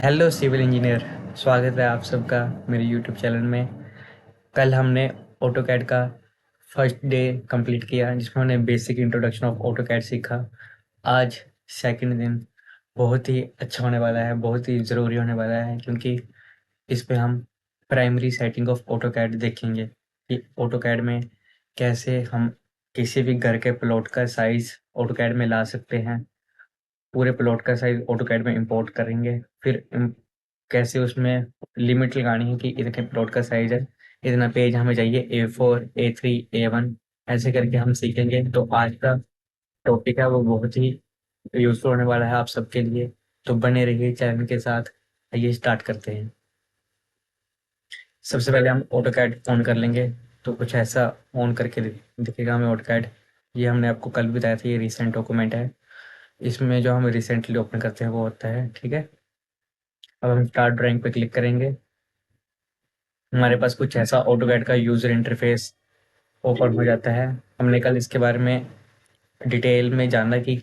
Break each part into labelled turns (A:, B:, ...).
A: Hello civil engineer. स्वागत है आप सबका मेरे यूट्यूब चैनल में। कल हमने ऑटोकैड का फर्स्ट डे कंप्लीट किया जिसमें हमने बेसिक इंट्रोडक्शन ऑफ ऑटोकैड सीखा। आज सेकंड दिन बहुत ही अच्छा होने वाला है, बहुत ही ज़रूरी होने वाला है, क्योंकि इस पे हम प्राइमरी सेटिंग ऑफ ऑटोकैड देखेंगे कि ऑटोकैड में कैसे हम किसी भी घर के प्लॉट का साइज़ ऑटोकैड में ला सकते हैं। पूरे प्लॉट का साइज़ ऑटोकैड में इंपोर्ट करेंगे, फिर कैसे उसमें लिमिट लगानी है कि इतने प्लॉट का साइज है, इतना पेज हमें चाहिए, A4 A3 A1, ऐसे करके हम सीखेंगे। तो आज का टॉपिक है वो बहुत ही यूजफुल होने वाला है आप सबके लिए, तो बने रहिए चैनल के साथ। आइए स्टार्ट करते हैं। सबसे पहले हम ऑटोकैड ऑन कर लेंगे, तो कुछ ऐसा ऑन करके दिखेगा हमें ऑटोकैड। ये हमने आपको कल भी बताया था, ये रिसेंट डॉक्यूमेंट है। इसमें जो हम रिसेंटली ओपन करते हैं वो होता है, ठीक है। अब हम स्टार्ट ड्राइंग पे क्लिक करेंगे। हमारे पास कुछ ऐसा ऑटोकैड का यूजर इंटरफेस ओपन हो जाता है। हमने कल इसके बारे में डिटेल में जाना कि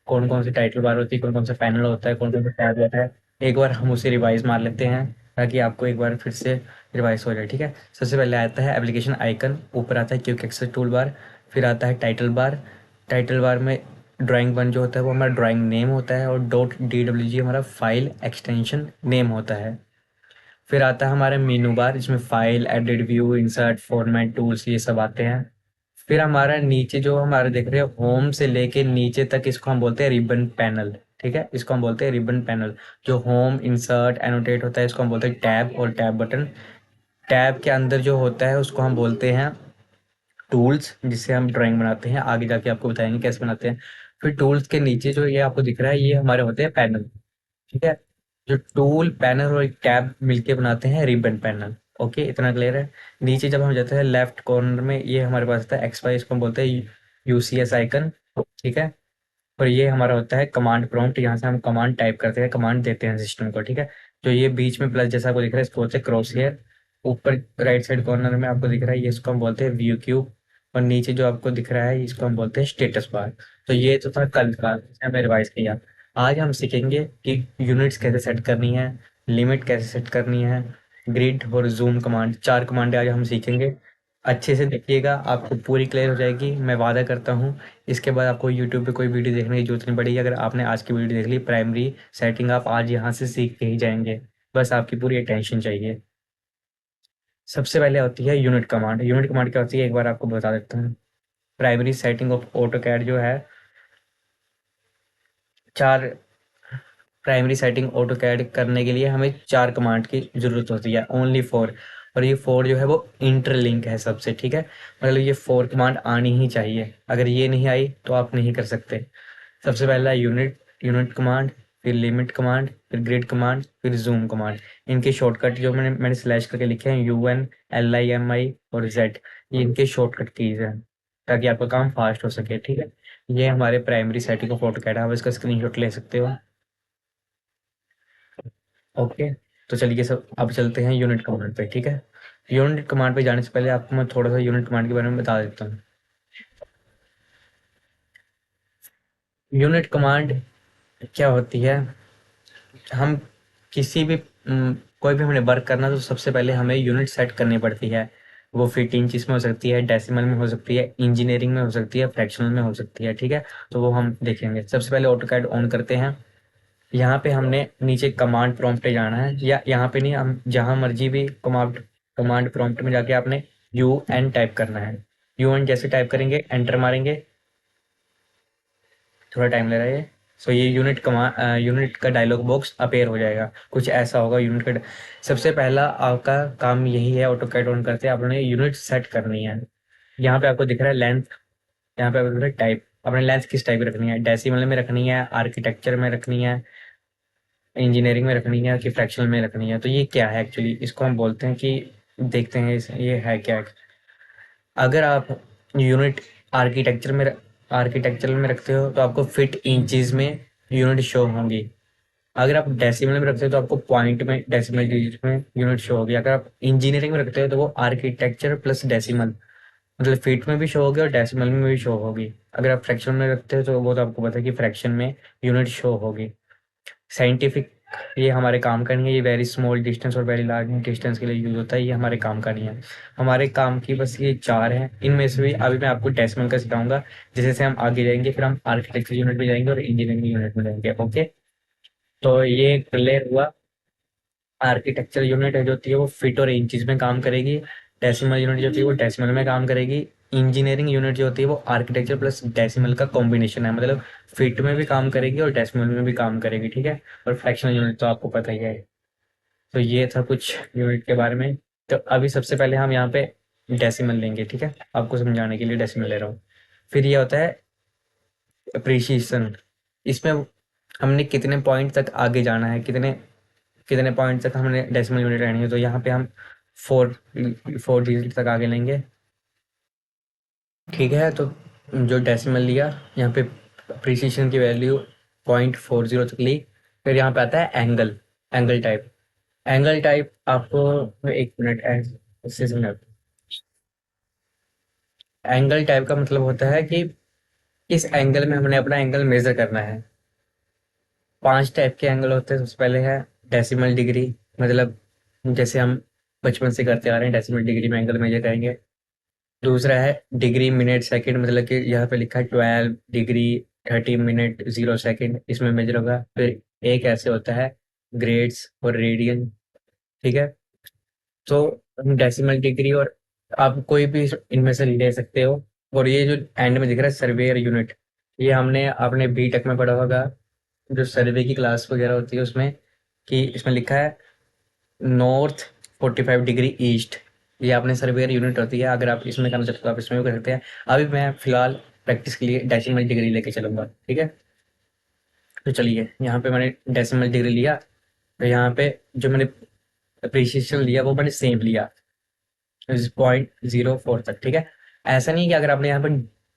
A: कौन कौन सी टाइटल बार होती है, कौन कौन सा पैनल होता है, कौन कौन सा टैब होता है। एक बार हम उसे रिवाइज मार लेते हैं ताकि आपको एक बार फिर से रिवाइज हो जाए, ठीक है। सबसे पहले आता है एप्लीकेशन आइकन, ऊपर आता है क्विक एक्सेस टूल बार, फिर आता है टाइटल बार। टाइटल बार में ड्राइंग वन जो होता है वो हमारा ड्राइंग नेम होता है, और .dwg हमारा फाइल एक्सटेंशन नेम होता है। फिर आता है हमारा मेनू बार, जिसमें file, edit, view, insert, format, tools, ये सब आते हैं। फिर हमारा नीचे जो हमारे देख रहे हैं होम से लेके नीचे तक, इसको हम बोलते हैं रिबन पैनल, ठीक है। इसको हम बोलते हैं रिबन पैनल। जो होम, इंसर्ट, एनोटेट होता है इसको हम बोलते हैं टैब और टैब बटन। टैब के अंदर जो होता है उसको हम बोलते हैं टूल्स, जिससे हम ड्राइंग बनाते हैं। आगे जाके आपको बताएंगे कैसे बनाते हैं। फिर टूल्स के नीचे जो ये आपको दिख रहा है ये हमारे होते हैं पैनल, ठीक है। जो टूल, पैनल और एक टैब मिलके बनाते हैं रिबन पैनल। ओके, इतना क्लियर है। नीचे जब हम जाते हैं लेफ्ट कॉर्नर में ये हमारे पास आता है एक्स वाई, इसको हम बोलते हैं यूसीएस आइकन, ठीक है। और ये हमारा होता है कमांड प्रॉम्प्ट, यहाँ से हम कमांड टाइप करते हैं, कमांड देते हैं सिस्टम को, ठीक है। जो ये बीच में प्लस जैसा आपको दिख रहा है इसको बोलते हैं क्रॉस हेयर। ऊपर राइट साइड कॉर्नर में आपको दिख रहा है ये, इसको हम बोलते हैं व्यू क्यूब। और नीचे जो आपको दिख रहा है इसको हम बोलते हैं स्टेटस बार। तो ये तो था कल का, हमें रिवाइज किया। आज हम सीखेंगे कि यूनिट्स कैसे सेट करनी है, लिमिट कैसे सेट करनी है, ग्रिड और जूम कमांड, 4 कमांडें आज हम सीखेंगे। अच्छे से देखिएगा, आपको पूरी क्लियर हो जाएगी, मैं वादा करता हूँ। इसके बाद आपको यूट्यूब पे कोई वीडियो देखने की जरूरत नहीं पड़ेगी। अगर आपने आज की वीडियो देख ली, प्राइमरी सेटिंग आप आज यहाँ से सीख के ही जाएंगे। बस आपकी पूरी अटेंशन चाहिए। सबसे पहले होती है यूनिट कमांड। यूनिट कमांड क्या होती है एक बार आपको बता देता हूँ। प्राइमरी सेटिंग ऑफ ऑटोकैड जो है, चार प्राइमरी सेटिंग ऑटो कैड करने के लिए हमें 4 कमांड की ज़रूरत होती है, ओनली 4। और ये 4 जो है वो इंटरलिंक है सबसे, ठीक है। मतलब ये 4 कमांड आनी ही चाहिए, अगर ये नहीं आई तो आप नहीं कर सकते। सबसे पहला यूनिट यूनिट कमांड, फिर लिमिट कमांड, फिर ग्रिड कमांड, फिर जूम कमांड। इनके शॉर्टकट जो मैंने स्लैश करके लिखे हैं, UN LIMI और Z, ये इनके शॉर्टकट कीज हैं ताकि आपका काम फास्ट हो सके, ठीक है। ये हमारे प्राइमरी सेटिंग ऑफ ऑटोकैड है, आप इसका स्क्रीनशॉट ले सकते हो। ओके, तो चलिए सब अब चलते हैं यूनिट कमांड पे, ठीक है। यूनिट कमांड पे जाने से पहले आपको मैं थोड़ा सा यूनिट कमांड के बारे में बता देता हूँ। यूनिट कमांड क्या होती है, हम किसी भी कोई भी हमने वर्क करना तो सबसे पहले हमें यूनिट सेट करनी पड़ती है। वो फीट इंचिस में हो सकती है, डेसिमल में हो सकती है, इंजीनियरिंग में हो सकती है, फ्रैक्शनल में हो सकती है, ठीक है। तो वो हम देखेंगे। सबसे पहले ऑटोकैड ऑन करते हैं। यहाँ पे हमने नीचे कमांड प्रॉम्प्ट पे जाना है, या यहाँ पे नहीं, हम जहाँ मर्जी भी कमांड कमांड प्रॉम्प्ट में जाके आपने UN टाइप करना है। UN जैसे टाइप करेंगे, एंटर मारेंगे, थोड़ा टाइम ले रहा है ये। सो ये यूनिट का डायलॉग बॉक्स अपेयर हो जाएगा, कुछ ऐसा होगा यूनिट का। सबसे पहला आपका काम यही है, ऑटो कैड ऑन करते हैं आपने यूनिट सेट करनी है। यहाँ पे आपको दिख रहा है लेंथ, यहाँ पे आपको दिख रहा है टाइप। आपने लेंथ किस टाइप की रखनी है, डेसिमल में रखनी है, आर्किटेक्चर में रखनी है, इंजीनियरिंग में रखनी है कि फ्रैक्शनल में रखनी है। तो ये क्या है एक्चुअली, इसको हम बोलते हैं कि देखते हैं ये है क्या। अगर आप यूनिट आर्किटेक्चरल में रखते हो तो आपको फीट इंचज में यूनिट शो होंगी। अगर आप डेसिमल में रखते हो तो आपको पॉइंट में, डेसिमल डिजिट में यूनिट शो होगी। अगर आप इंजीनियरिंग में रखते हो तो वो आर्किटेक्चर प्लस डेसिमल, मतलब फीट में भी शो होगी और डेसिमल में भी शो होगी। अगर आप फ्रैक्शन में रखते हो तो वो तो आपको पता है कि फ्रैक्शन में यूनिट शो होगी। साइंटिफिक ये हमारे काम का नहीं है, ये वेरी स्मॉल डिस्टेंस और वेरी लार्ज डिस्टेंस के लिए यूज होता है, ये हमारे काम का नहीं है। हमारे काम की बस ये चार हैं, इनमें से भी अभी मैं आपको डेसिमल का सिखाऊंगा। जैसे जैसे हम आगे जाएंगे फिर हम आर्किटेक्चर यूनिट में जाएंगे और इंजीनियरिंग यूनिट में जाएंगे। ओके, तो ये क्लियर हुआ। आर्किटेक्चर यूनिट है जो होती है वो फीट और इंचज में काम करेगी। डेसिमल यूनिट जो होती है वो डेसिमल में काम करेगी। इंजीनियरिंग यूनिट जो होती है वो आर्किटेक्चर प्लस डेसिमल का कॉम्बिनेशन है, मतलब फीट में भी काम करेगी और डेसिमल में भी काम करेगी, ठीक है। और फ्रैक्शनल यूनिट तो आपको पता ही है। तो ये था कुछ यूनिट के बारे में। तो अभी सबसे पहले हम यहाँ पे डेसिमल लेंगे, ठीक है, आपको समझाने के लिए डेसिमल ले रहा हूँ। फिर ये होता है अप्रिसिएशन। इसमें हमने कितने पॉइंट तक आगे जाना है, कितने कितने पॉइंट तक हमने डेसिमल यूनिट लेनी है, तो यहाँ पे हम फोर फोर डिजिट तक आगे लेंगे, ठीक है। तो जो डेसिमल लिया, यहाँ पे प्रिसीशन की वैल्यू 0.40 तक ली। फिर यहाँ पे आता है angle, angle type. Angle type आपको एक मिनट इससे समझा। एंगल टाइप का मतलब होता है कि इस एंगल में हमने अपना एंगल मेजर करना है। पांच टाइप के एंगल होते हैं। सबसे पहले है डेसिमल डिग्री, मतलब जैसे हम बचपन से करते आ रहे हैं, डेसिमल डिग्री में एंगल मेजर करेंगे। दूसरा है डिग्री मिनट सेकंड, मतलब कि यहाँ पे लिखा है 12 डिग्री 30 मिनट 0 सेकंड, इसमें मेजर होगा। फिर एक ऐसे होता है ग्रेड्स और रेडियन, ठीक है। तो डेसिमल डिग्री और आप कोई भी इनमें से ले सकते हो। और ये जो एंड में दिख रहा है सर्वेयर यूनिट, ये हमने अपने बीटेक में पढ़ा होगा, जो सर्वे की क्लास वगैरह होती है उसमें, कि इसमें लिखा है नॉर्थ 45 डिग्री ईस्ट। ये आपने सर्वेयर यूनिट होती है, अगर आप इसमें करना चाहते हो तो आप इसमें भी कर सकते हैं। अभी मैं फिलहाल प्रैक्टिस के लिए डेसिमल डिग्री लेके चलूंगा, ठीक है। तो चलिए, यहाँ पे मैंने डेसिमल डिग्री लिया। तो यहाँ पे जो मैंने अप्रिसिएशन लिया वो मैंने सेम लिया 0.04 तक, ठीक है। ऐसा नहीं है कि अगर आपने यहाँ पे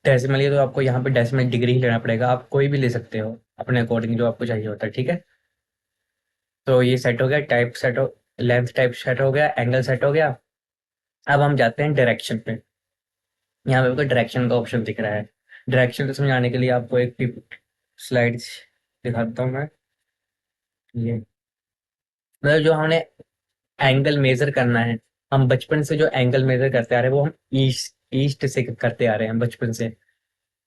A: डेसिमल लिया तो आपको यहाँ पे डेसिमल डिग्री ही लेना पड़ेगा, आप कोई भी ले सकते हो अपने अकॉर्डिंग जो आपको चाहिए होता है, ठीक है। तो ये सेट हो गया, टाइप सेट हो, लेंथ टाइप सेट हो गया, एंगल सेट हो गया। अब हम जाते हैं डायरेक्शन पे। यहाँ पे आपको डायरेक्शन का ऑप्शन दिख रहा है। डायरेक्शन को समझाने के लिए आपको एक टिप स्लाइड दिखा देता हूँ मैं। ये मतलब जो हमने एंगल मेजर करना है, हम बचपन से जो एंगल मेजर करते आ रहे हैं वो हम ईस्ट ईस्ट से करते आ रहे हैं बचपन से।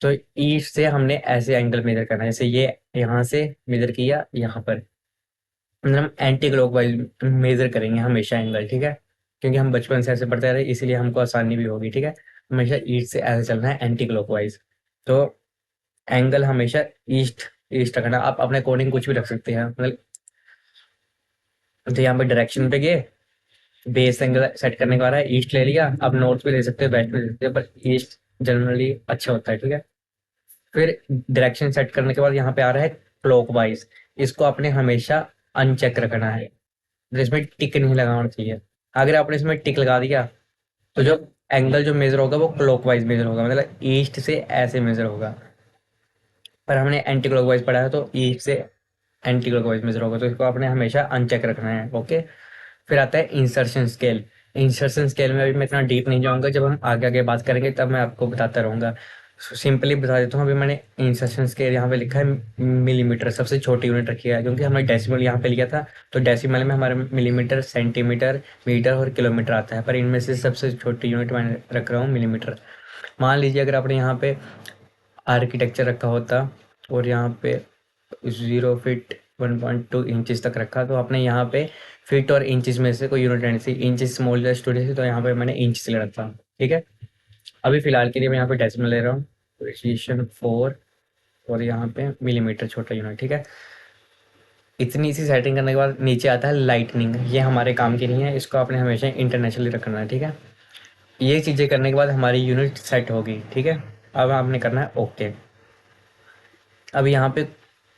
A: तो ईस्ट से हमने ऐसे एंगल मेजर करना है, जैसे ये यहाँ से मेजर किया यहाँ पर, मतलब हम एंटी क्लॉकवाइज मेजर करेंगे हमेशा एंगल, ठीक है। क्योंकि हम बचपन से ऐसे पढ़ते आ रहे हैं इसीलिए हमको आसानी भी होगी, ठीक है। हमेशा ईस्ट से ऐसे चलना है एंटी क्लॉकवाइज। तो एंगल हमेशा ईस्ट ईस्ट रखना। आप अपने अकॉर्डिंग कुछ भी रख सकते हैं, मतलब तो यहाँ पे डायरेक्शन पे गए, बेस एंगल सेट करने का आ रहा है, ईस्ट ले लिया। आप नॉर्थ भी ले सकते हो, वेस्ट भी ले सकते हो, पर ईस्ट जनरली अच्छा होता है, ठीक है। फिर डायरेक्शन सेट करने के बाद यहाँ पे आ रहा है क्लॉकवाइज। इसको आपने हमेशा अनचेक रखना है, मतलब इसमें टिक नहीं लगाना चाहिए। अगर आपने इसमें टिक लगा दिया तो जो एंगल जो मेजर होगा वो क्लॉकवाइज मेजर होगा, मतलब ईस्ट से ऐसे मेजर होगा। पर हमने एंटी क्लॉकवाइज पढ़ा है तो ईस्ट से एंटी क्लॉकवाइज मेजर होगा, तो इसको आपने हमेशा अनचेक रखना है, ओके। फिर आता है इंसर्शन स्केल। इंसर्शन स्केल में अभी मैं इतना डीप नहीं जाऊंगा, जब हम आगे आगे बात करेंगे तब मैं आपको बताता रहूंगा। सिंपली बता देता हूँ, अभी मैंने इंसर्शन स्केल यहाँ पे लिखा है मिलीमीटर, सबसे छोटी यूनिट रखी है क्योंकि हमने डेसिमल यहाँ पे लिया था। तो डेसिमल में हमारे मिलीमीटर सेंटीमीटर मीटर और किलोमीटर आता है, पर इनमें से सबसे छोटी यूनिट मैंने रख रहा हूँ मिलीमीटर। मान लीजिए अगर आपने यहाँ पे आर्किटेक्चर रखा होता और यहाँ पे 0 फीट 1.2 इंचज तक रखा, तो आपने यहाँ पे फीट और इंचज में से कोई यूनिट लेनी थी। इंचज स्मॉल स्टूडेंट थी तो यहाँ पे मैंने इंच ले रखा, ठीक है। अभी फिलहाल के लिए मैं यहाँ पे डेसिमल ले रहा हूँ, प्रिसीशन 4, और यहाँ पे मिलीमीटर छोटा यूनिट, ठीक है। इतनी सी सेटिंग करने के बाद नीचे आता है लाइटनिंग। ये हमारे काम की नहीं है, इसको आपने हमेशा इंटरनेशनली रखना है, ठीक है। ये चीज़ें करने के बाद हमारी यूनिट सेट होगी, ठीक है। अब आपने करना है ओके। अब यहाँ पे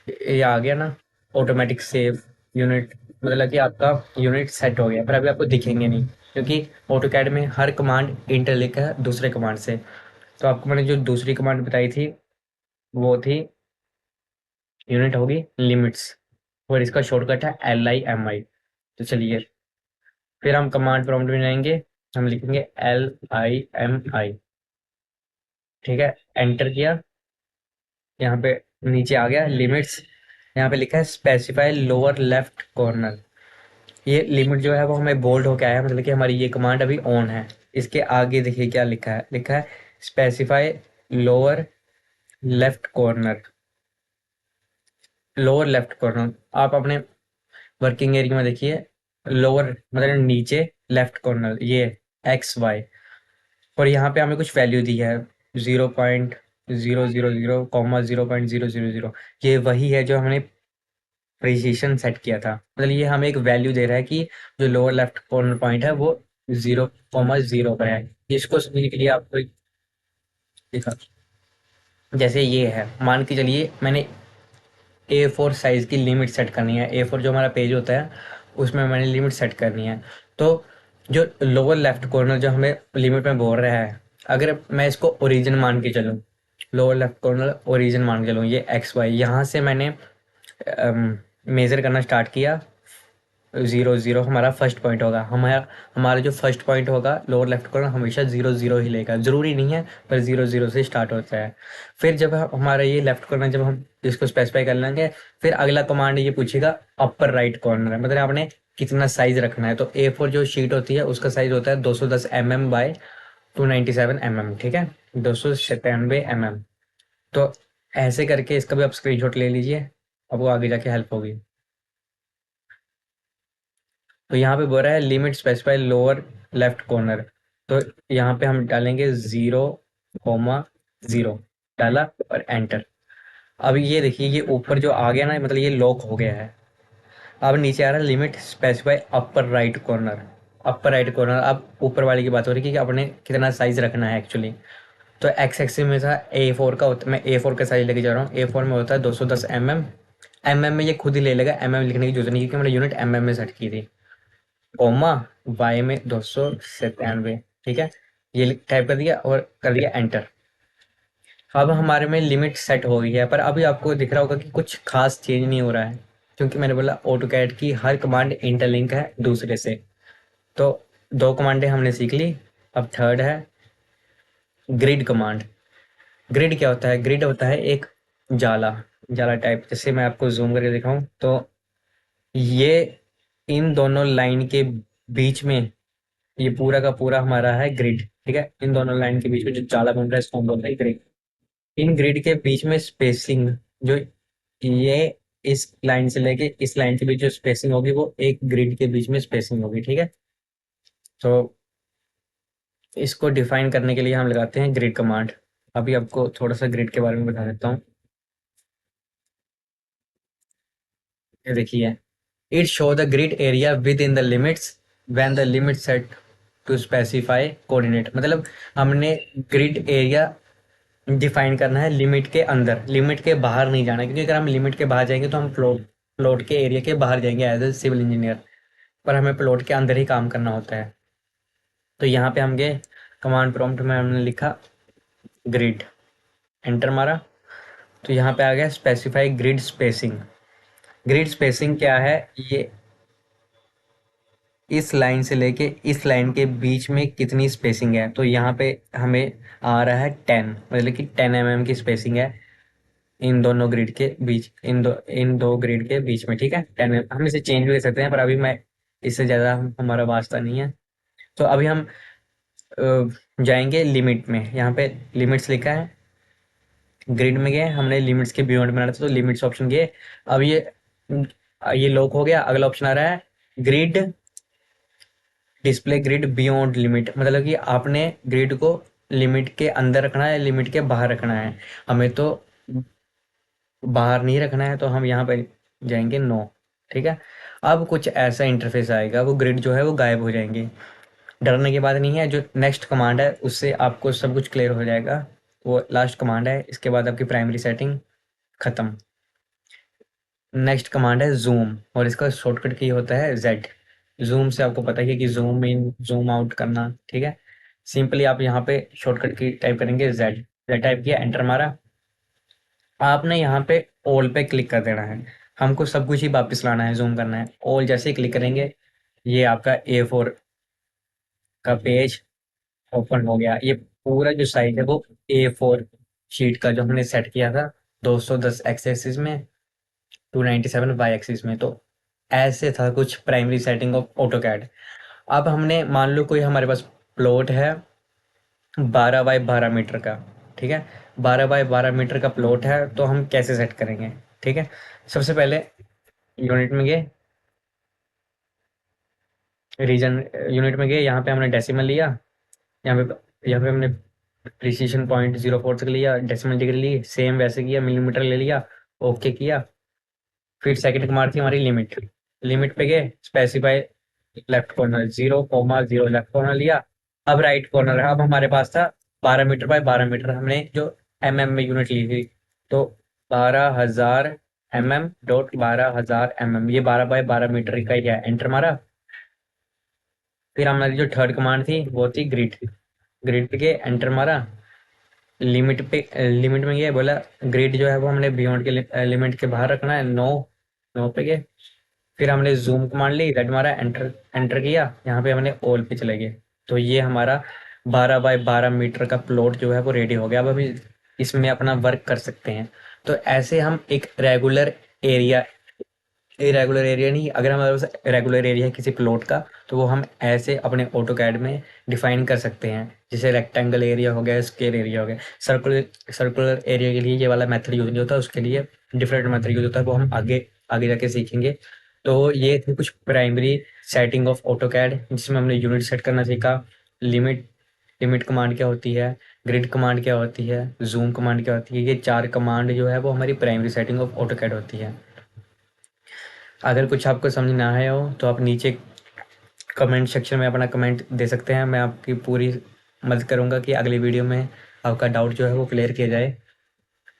A: ये आ गया ना, ऑटोमेटिक सेव यूनिट, मतलब कि आपका यूनिट सेट हो गया। पर अभी आपको दिखेंगे नहीं क्योंकि ऑटोकैड में हर कमांड इंटरलिंक है दूसरे कमांड से। तो आपको मैंने जो दूसरी कमांड बताई थी वो थी, यूनिट होगी लिमिट्स, और इसका शॉर्टकट है LIMI। तो चलिए, फिर हम कमांड प्रॉम्प्ट में जाएंगे, हम लिखेंगे LIMI, ठीक है। एंटर किया, यहाँ पे नीचे आ गया लिमिट्स। यहाँ पे लिखा है स्पेसिफाई लोअर लेफ्ट कॉर्नर। ये लिमिट जो है वो हमें बोल्ड होके आया है, मतलब कि हमारी ये कमांड अभी ऑन है। इसके आगे देखिए क्या लिखा है specify lower left corner. Lower left corner आप अपने वर्किंग एरिया में देखिए, लोअर मतलब नीचे लेफ्ट कॉर्नर ये XY, और यहाँ पे हमें कुछ वैल्यू दी है 0.000 कॉमा 0.000। ये वही है जो हमने प्रिसिशन सेट किया था, मतलब ये हमें एक वैल्यू दे रहा है कि जो लोअर लेफ्ट कॉर्नर पॉइंट है वो 0,0 पर है। इसको समझने के लिए आपको देखा, जैसे ये है, मान के चलिए मैंने A4 साइज की लिमिट सेट करनी है। A4 जो हमारा पेज होता है उसमें मैंने लिमिट सेट करनी है। तो जो लोअर लेफ्ट कॉर्नर जो हमें लिमिट में बोल रहा है, अगर मैं इसको ओरिजिन मान के चलूँ, लोअर लेफ्ट कॉर्नर ओरिजिन मान के चलूँ, ये XY यहाँ से मैंने मेज़र करना स्टार्ट किया। 0,0 हमारा फर्स्ट पॉइंट होगा। हमारा हमारा जो फर्स्ट पॉइंट होगा लोअर लेफ्ट कॉर्नर हमेशा 0,0 ही लेगा, ज़रूरी नहीं है पर 0,0 से स्टार्ट होता है। फिर जब हमारा ये लेफ्ट कॉर्नर जब हम इसको स्पेसिफाई कर लेंगे, फिर अगला कमांड ये पूछेगा अपर राइट कॉर्नर, मतलब आपने कितना साइज रखना है। तो A4 जो शीट होती है उसका साइज होता है 210 mm बाय 297 mm, ठीक है, 297 mm। तो ऐसे करके इसका भी आप स्क्रीनशॉट ले लीजिए, अब वो आगे जाके हेल्प होगी। तो यहाँ पे बोल रहा है limit specify lower left corner, तो यहाँ पे हम डालेंगे 0,0 डाला और एंटर। अब ये देखिए ये ऊपर जो आ गया ना, मतलब ये लॉक हो गया है। अब नीचे आ रहा है limit specify upper right corner. Upper right corner, अब ऊपर वाले की बात हो रही है कि आपने कितना साइज रखना है एक्चुअली। तो एक्स एक्सिस में था A4 का मैं A4 का साइज लेके जा रहा हूँ। A4 में होता है 210 mm। में ये खुद ही ले लेगा, लिखने की जरूरत नहीं क्योंकि मैंने यूनिट में सेट की थी। कोमा वाई में 297, ठीक है, ये टाइप कर दिया और कर दिया एंटर। अब हमारे में लिमिट सेट हो गई है, पर अभी आपको दिख रहा होगा कि कुछ खास चेंज नहीं हो रहा है, क्योंकि मैंने बोला ऑटो कैड की हर कमांड इंटरलिंक है दूसरे से। तो दो कमांडें हमने सीख ली, अब थर्ड है ग्रिड कमांड। ग्रिड क्या होता है? ग्रिड होता है एक जाला, जाला टाइप। जैसे मैं आपको जूम करके दिखाऊं तो ये इन दोनों लाइन के बीच में, ये पूरा का पूरा हमारा है ग्रिड, ठीक है। इन दोनों लाइन के बीच में जो जाला बन रहा है इसको हम बोलते हैं ग्रिड। इन ग्रिड के बीच में स्पेसिंग, जो ये इस लाइन से लेके इस लाइन के बीच जो स्पेसिंग होगी वो एक ग्रिड के बीच में स्पेसिंग होगी, ठीक है। तो इसको डिफाइन करने के लिए हम लगाते हैं ग्रिड कमांड। अभी आपको थोड़ा सा ग्रिड के बारे में बता देता हूँ। ये देखिए, it show the grid area within the limits when the limit set to specify coordinate. मतलब हमने ग्रिड एरिया डिफाइन करना है लिमिट के अंदर, लिमिट के बाहर नहीं जाना है, क्योंकि अगर हम लिमिट के बाहर जाएंगे तो हम प्लॉट के एरिया के बाहर जाएंगे एज ए सिविल इंजीनियर, पर हमें प्लॉट के अंदर ही काम करना होता है। तो यहाँ पे हम गए कमांड प्रॉम्प्ट में, हमने लिखा ग्रिड, एंटर मारा, तो यहाँ पे आ गया specify grid spacing. Grid spacing क्या है? ये इस लाइन से लेके इस लाइन के बीच में कितनी स्पेसिंग है। तो यहाँ पे हमें आ रहा है 10, मतलब कि 10 mm की स्पेसिंग है इन दोनों ग्रिड के बीच, इन दो ग्रिड के बीच में, ठीक है। 10 हम इसे चेंज भी कर सकते हैं, पर अभी मैं इससे ज़्यादा हमारा वास्ता नहीं है। तो अभी हम जाएंगे लिमिट में, यहाँ पे लिमिट्स लिखा है, ग्रिड में गए, हमने लिमिट्स के बियॉन्ड बनाना था तो लिमिट्स ऑप्शन गए। अब ये लॉक हो गया। अगला ऑप्शन आ रहा है grid display grid beyond limit, मतलब कि आपने ग्रिड को लिमिट के अंदर रखना है, लिमिट के बाहर रखना है। हमें तो बाहर नहीं रखना है, तो हम यहाँ पे जाएंगे नो, ठीक है। अब कुछ ऐसा इंटरफेस आएगा, वो ग्रिड जो है वो गायब हो जाएंगे। डरने की बात नहीं है, जो नेक्स्ट कमांड है उससे आपको सब कुछ क्लियर हो जाएगा। वो लास्ट कमांड है, इसके बाद आपकी प्राइमरी सेटिंग खत्म। नेक्स्ट कमांड है जूम, और इसका शॉर्टकट की होता है जेड। जूम से आपको पता ही है कि जूम इन जूम आउट करना, ठीक है। सिंपली आप यहाँ पे शॉर्टकट की टाइप करेंगे जेड, जेड टाइप किया, एंटर मारा। आपने यहाँ पे ऑल पे क्लिक कर देना है, हमको सब कुछ ही वापस लाना है, जूम करना है। ऑल जैसे ही क्लिक करेंगे ये आपका A4 का पेज ओपन हो गया। ये पूरा जो साइज है वो A4 शीट का जो हमने सेट किया था 210 एक्स एक्सिस में, 297 वाई एक्सिस में। तो ऐसे था कुछ प्राइमरी सेटिंग ऑफ ऑटोकैड। अब हमने मान लो कोई हमारे पास प्लॉट है 12 बाई 12 मीटर का, ठीक है। 12 बाई 12 मीटर का प्लॉट है, तो हम कैसे सेट करेंगे, ठीक है। सबसे पहले यूनिट में गए, रीजन यूनिट में गए, यहाँ पे हमने डेसिमल लिया, यहाँ पे हमने प्रिसीशन 0.04 तक लिया, डेसिमल डिग्री ली, सेम वैसे किया, मिलीमीटर ले लिया, ओके किया। फिर सेकंड कमांड थी हमारी लिमिट। लिमिट पे गए, specify left corner 0,0 left corner लिया। अब राइट कॉर्नर है। अब हमारे पास था 12 मीटर बाय 12 मीटर, हमने जो में यूनिट ली थी, तो 12,000 mm.12,000 mm, ये 12 बाय 12 मीटर का ही है। एंटर मारा। फिर हमारी जो थर्ड कमांड थी वो थी ग्रिड। ग्रिड पे गए, एंटर मारा। लिमिट में ये बोला ग्रिड जो है वो हमने बियॉन्ड के लिमिट के बाहर रखना है, नो। नो पे गए, फिर हमने जूम कमांड ली, रेड मारा, एंटर एंटर किया। यहाँ पे हमने ऑल पे चले गए, तो ये हमारा 12 बाय 12 मीटर का प्लॉट जो है वो रेडी हो गया। अब हम इसमें अपना वर्क कर सकते हैं। तो ऐसे हम एक एरिया रेगुलर एरिया नहीं, अगर हमारे पास रेगुलर एरिया है किसी प्लॉट का, तो वो हम ऐसे अपने ऑटो कैड में डिफाइन कर सकते हैं। जैसे रेक्टेंगल एरिया हो गया, स्क्वायर एरिया हो गया। सर्कुलर एरिया के लिए ये वाला मेथड यूज नहीं होता, उसके लिए डिफरेंट मेथड यूज होता है, वो हम आगे आगे जाके सीखेंगे। तो ये थे कुछ primary setting of AutoCAD, जिसमें हमने यूनिट सेट करना सीखा, लिमिट लिमिट कमांड क्या होती है, ग्रिड कमांड क्या होती है, जूम कमांड क्या होती है। ये 4 कमांड जो है वो हमारी primary setting of AutoCAD होती है। अगर कुछ आपको समझ ना आया हो तो आप नीचे कमेंट सेक्शन में अपना कमेंट दे सकते हैं। मैं आपकी पूरी मदद करूंगा कि अगली वीडियो में आपका डाउट जो है वो क्लियर किया जाए।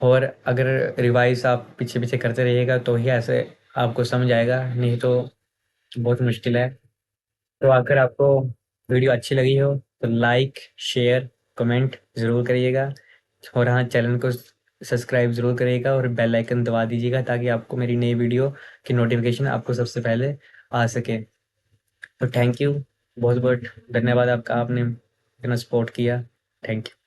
A: और अगर रिवाइज आप पीछे पीछे करते रहिएगा तो ही ऐसे आपको समझ आएगा, नहीं तो बहुत मुश्किल है। तो अगर आपको वीडियो अच्छी लगी हो तो लाइक, शेयर, कमेंट ज़रूर करिएगा। और हाँ, चैनल को सब्सक्राइब ज़रूर करिएगा और बेल आइकन दबा दीजिएगा, ताकि आपको मेरी नई वीडियो की नोटिफिकेशन आपको सबसे पहले आ सके। तो थैंक यू, बहुत बहुत धन्यवाद आपका, आपने इतना सपोर्ट किया। Thank you.